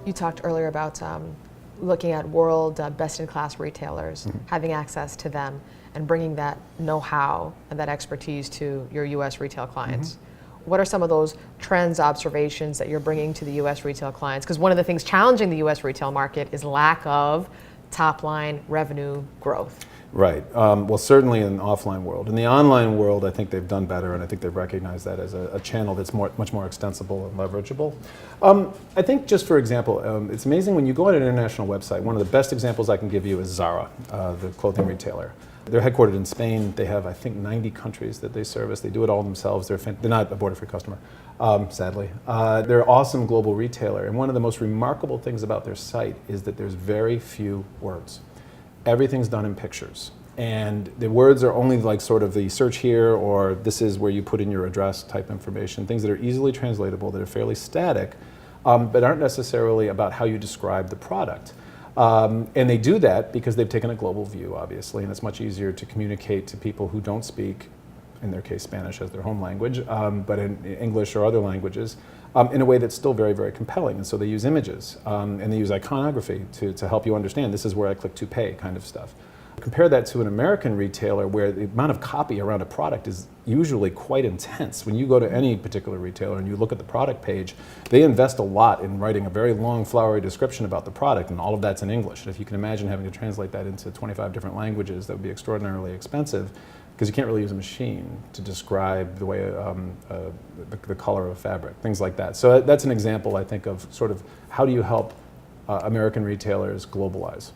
You talked earlier about looking at world best-in-class retailers, having access to them, and bringing that know-how and that expertise to your U.S. retail clients. What are some of those trends, observations that you're bringing to the U.S. retail clients? Because one of the things challenging the U.S. retail market is lack of top-line revenue growth. Right. Well, certainly in the offline world. In the online world, I think they've done better, and I think they've recognized that as a channel that's much more extensible and leverageable. I think, just for example, it's amazing when you go on an international website. One of the best examples I can give you is Zara, the clothing retailer. They're headquartered in Spain. They have, I think, 90 countries that they service. They do it all themselves. They're not a Borderfree customer, sadly. They're an awesome global retailer, and one of the most remarkable things about their site is that there's very few words. Everything's done in pictures. And the words are only like sort of the search here, or this is where you put in your address type information, things that are easily translatable, that are fairly static, but aren't necessarily about how you describe the product. And they do that because they've taken a global view, obviously, and it's much easier to communicate to people who don't speak, in their case, Spanish as their home language, but in English or other languages, in a way that's still very, very compelling. And so they use images, and they use iconography to help you understand this is where I click to pay kind of stuff. Compare that to an American retailer where the amount of copy around a product is usually quite intense. When you go to any particular retailer and you look at the product page, they invest a lot in writing a very long, flowery description about the product, and all of that's in English. And if you can imagine having to translate that into 25 different languages, that would be extraordinarily expensive, because you can't really use a machine to describe the way the color of fabric, things like that. So that's an example, I think, of sort of how do you help American retailers globalize.